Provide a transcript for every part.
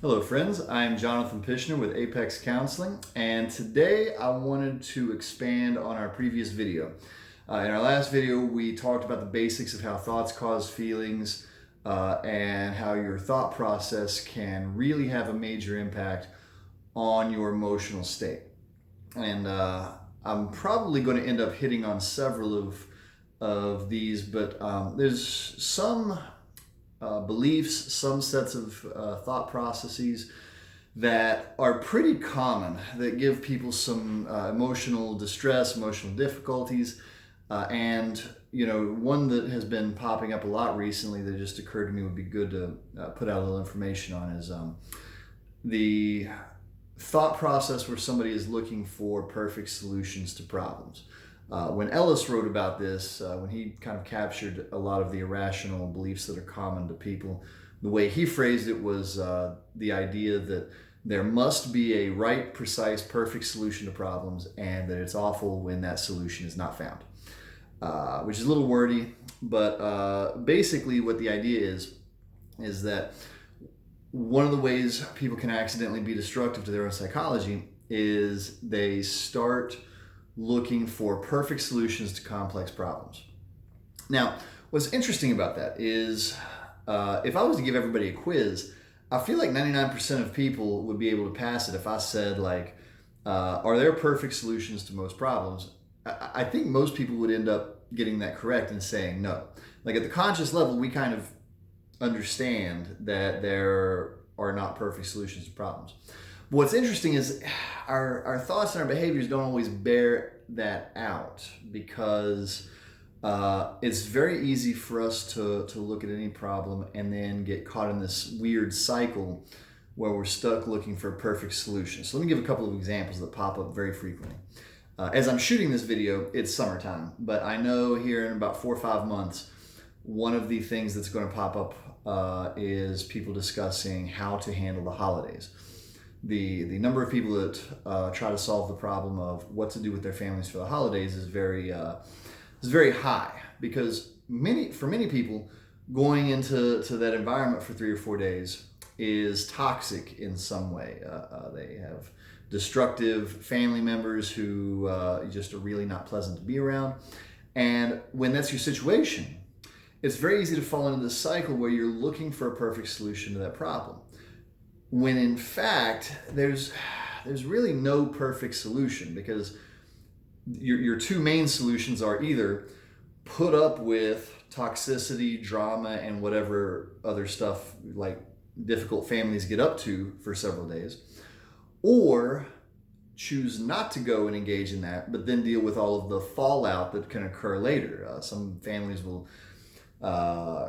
Hello friends, I'm Jonathan Pishner with Apex Counseling, and today I wanted to expand on our previous video. In our last video, we talked about the basics of how thoughts cause feelings and how your thought process can really have a major impact on your emotional state. And I'm probably going to end up hitting on several of these, but there's some beliefs, some sets of thought processes that are pretty common that give people some emotional distress, emotional difficulties. And one that has been popping up a lot recently that just occurred to me would be good to put out a little information on is the thought process where somebody is looking for perfect solutions to problems. When Ellis wrote about this, when he kind of captured a lot of the irrational beliefs that are common to people, the way he phrased it was the idea that there must be a right, precise, perfect solution to problems, and that it's awful when that solution is not found. Which is a little wordy, but basically what the idea is that one of the ways people can accidentally be destructive to their own psychology is they start looking for perfect solutions to complex problems. Now, what's interesting about that is if I was to give everybody a quiz, I feel like 99% of people would be able to pass it if I said, like, are there perfect solutions to most problems? I think most people would end up getting that correct and saying no. Like, at the conscious level, we kind of understand that there are not perfect solutions to problems. But what's interesting is our thoughts and our behaviors don't always bear that out, because it's very easy for us to look at any problem and then get caught in this weird cycle where we're stuck looking for a perfect solution. So let me give a couple of examples that pop up very frequently. As I'm shooting this video, it's summertime, but I know here in about 4 or 5 months, one of the things that's going to pop up is people discussing how to handle the holidays. The number of people that try to solve the problem of what to do with their families for the holidays is very high, because for many people, going into that environment for 3 or 4 days is toxic in some way. They have destructive family members who just are really not pleasant to be around. And when that's your situation, it's very easy to fall into this cycle where you're looking for a perfect solution to that problem, when in fact there's really no perfect solution, because your two main solutions are either put up with toxicity, drama, and whatever other stuff like difficult families get up to for several days, or choose not to go and engage in that, but then deal with all of the fallout that can occur later. Some families will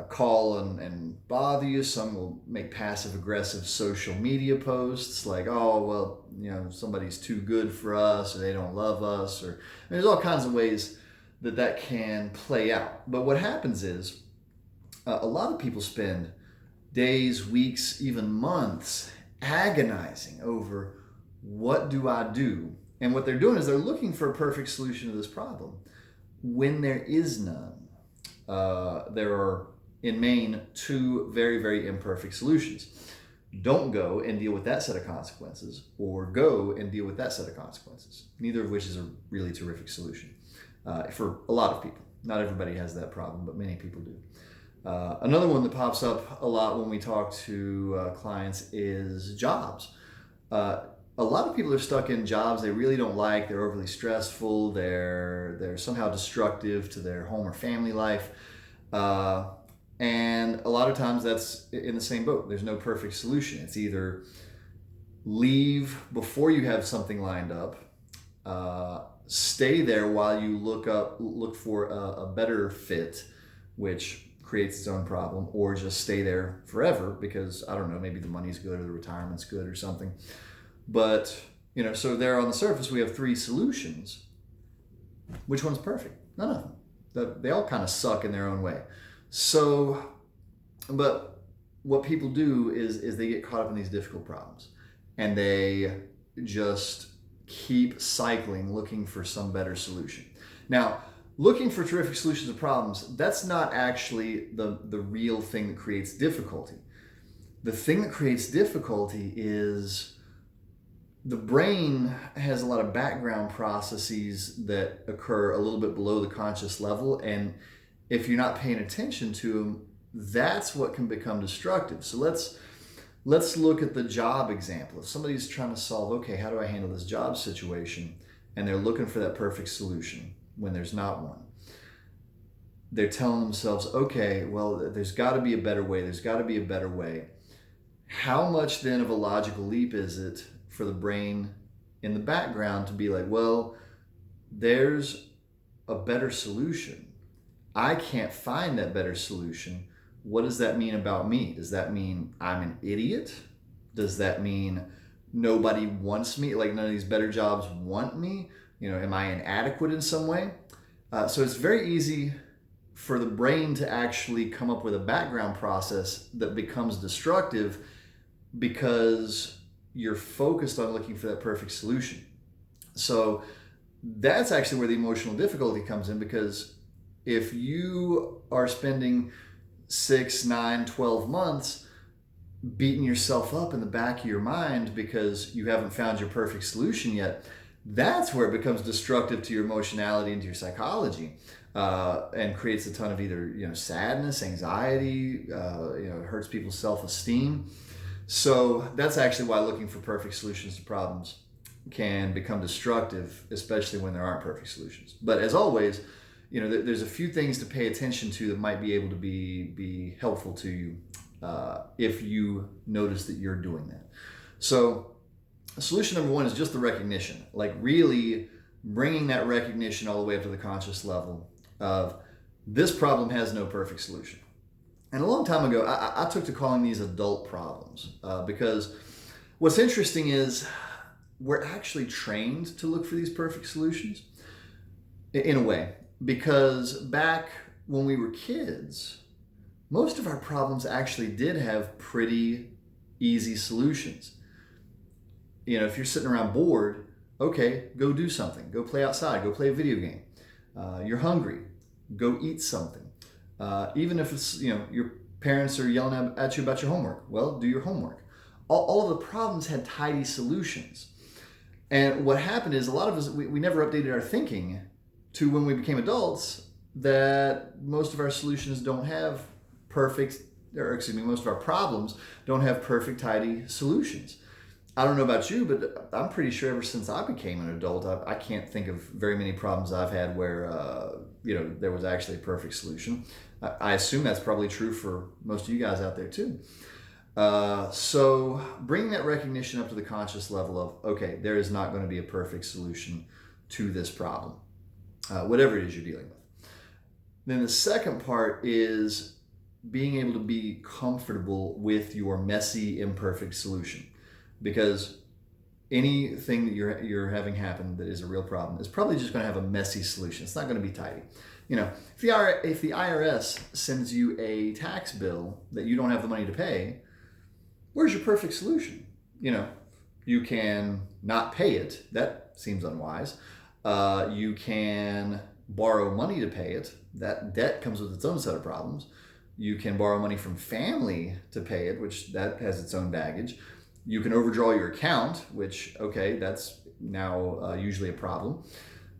call and bother you. Some will make passive aggressive social media posts like, oh, well, somebody's too good for us, or they don't love us, or there's all kinds of ways that can play out. But what happens is a lot of people spend days, weeks, even months agonizing over, what do I do? And what they're doing is they're looking for a perfect solution to this problem when there is none. There are, in main, two very, very imperfect solutions. Don't go and deal with that set of consequences, or go and deal with that set of consequences, neither of which is a really terrific solution for a lot of people. Not everybody has that problem, but many people do. Another one that pops up a lot when we talk to clients is jobs. A lot of people are stuck in jobs they really don't like. They're overly stressful. They're somehow destructive to their home or family life. And a lot of times that's in the same boat. There's no perfect solution. It's either leave before you have something lined up, stay there while you look for a better fit, which creates its own problem, or just stay there forever because, I don't know, maybe the money's good or the retirement's good or something. But, so there on the surface, we have 3 solutions. Which one's perfect? None of them. They all kind of suck in their own way. So, but what people do is they get caught up in these difficult problems, and they just keep cycling, looking for some better solution. Now, looking for terrific solutions to problems, that's not actually the real thing that creates difficulty. The thing that creates difficulty is the brain has a lot of background processes that occur a little bit below the conscious level, and if you're not paying attention to them, that's what can become destructive. So let's look at the job example. If somebody's trying to solve, okay, how do I handle this job situation, and they're looking for that perfect solution when there's not one, they're telling themselves, okay, well, there's got to be a better way. There's got to be a better way. How much then of a logical leap is it for the brain in the background to be like, well, there's a better solution. I can't find that better solution. What does that mean about me? Does that mean I'm an idiot? Does that mean nobody wants me? Like none of these better jobs want me? Am I inadequate in some way? So it's very easy for the brain to actually come up with a background process that becomes destructive because you're focused on looking for that perfect solution. So that's actually where the emotional difficulty comes in, because if you are spending 6, 9, 12 months beating yourself up in the back of your mind because you haven't found your perfect solution yet, that's where it becomes destructive to your emotionality and to your psychology, and creates a ton of either sadness, anxiety, it hurts people's self-esteem. So that's actually why looking for perfect solutions to problems can become destructive, especially when there aren't perfect solutions. But as always, there's a few things to pay attention to that might be able to be helpful to you if you notice that you're doing that. So solution number one is just the recognition, like really bringing that recognition all the way up to the conscious level of this problem has no perfect solution. And a long time ago, I took to calling these adult problems because what's interesting is we're actually trained to look for these perfect solutions in a way, because back when we were kids, most of our problems actually did have pretty easy solutions. If you're sitting around bored, okay, go do something. Go play outside. Go play a video game. You're hungry. Go eat something. Even if it's, your parents are yelling at you about your homework, well, do your homework. All of the problems had tidy solutions. And what happened is a lot of us, we never updated our thinking to when we became adults that most of our solutions don't have most of our problems don't have perfect, tidy solutions. I don't know about you, but I'm pretty sure ever since I became an adult, I can't think of very many problems I've had where, there was actually a perfect solution. I assume that's probably true for most of you guys out there too. So bringing that recognition up to the conscious level of, okay, there is not going to be a perfect solution to this problem, whatever it is you're dealing with. Then the second part is being able to be comfortable with your messy, imperfect solution. Because anything that you're having happen that is a real problem is probably just going to have a messy solution. It's not going to be tidy. If the IRS sends you a tax bill that you don't have the money to pay, where's your perfect solution? You can not pay it. That seems unwise. You can borrow money to pay it. That debt comes with its own set of problems. You can borrow money from family to pay it, which that has its own baggage. You can overdraw your account, which, okay, that's now usually a problem.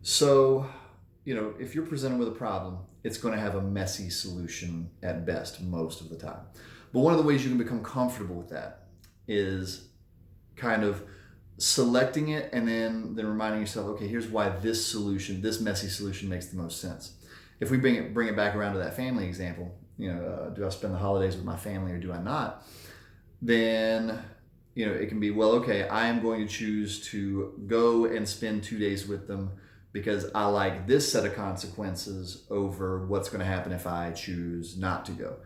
So, if you're presented with a problem, it's going to have a messy solution at best most of the time. But one of the ways you can become comfortable with that is kind of selecting it and then reminding yourself, okay, here's why this messy solution makes the most sense. If we bring it back around to that family example, do I spend the holidays with my family or do I not? Then it can be, well, okay, I am going to choose to go and spend 2 days with them because I like this set of consequences over what's going to happen if I choose not to go.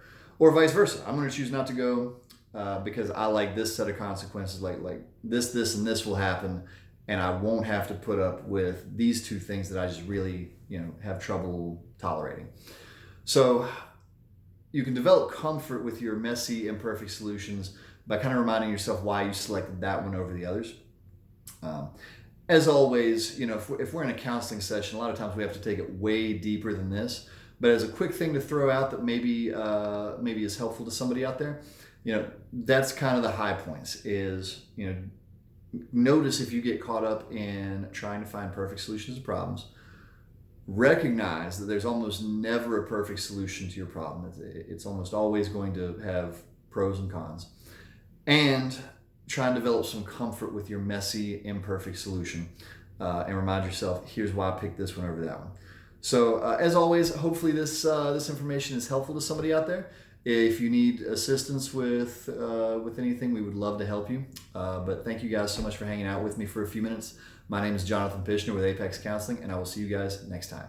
Or vice versa. I'm going to choose not to go because I like this set of consequences, like this, and this will happen, and I won't have to put up with these two things that I just really, have trouble tolerating. So you can develop comfort with your messy, imperfect solutions by kind of reminding yourself why you selected that one over the others. As always, if we're in a counseling session, a lot of times we have to take it way deeper than this. But as a quick thing to throw out that maybe is helpful to somebody out there, That's kind of the high points is, notice if you get caught up in trying to find perfect solutions to problems. Recognize that there's almost never a perfect solution to your problem. It's almost always going to have pros and cons. And try and develop some comfort with your messy, imperfect solution. And remind yourself, here's why I picked this one over that one. So as always, hopefully this information is helpful to somebody out there. If you need assistance with anything, we would love to help you. But thank you guys so much for hanging out with me for a few minutes. My name is Jonathan Pishner with Apex Counseling, and I will see you guys next time.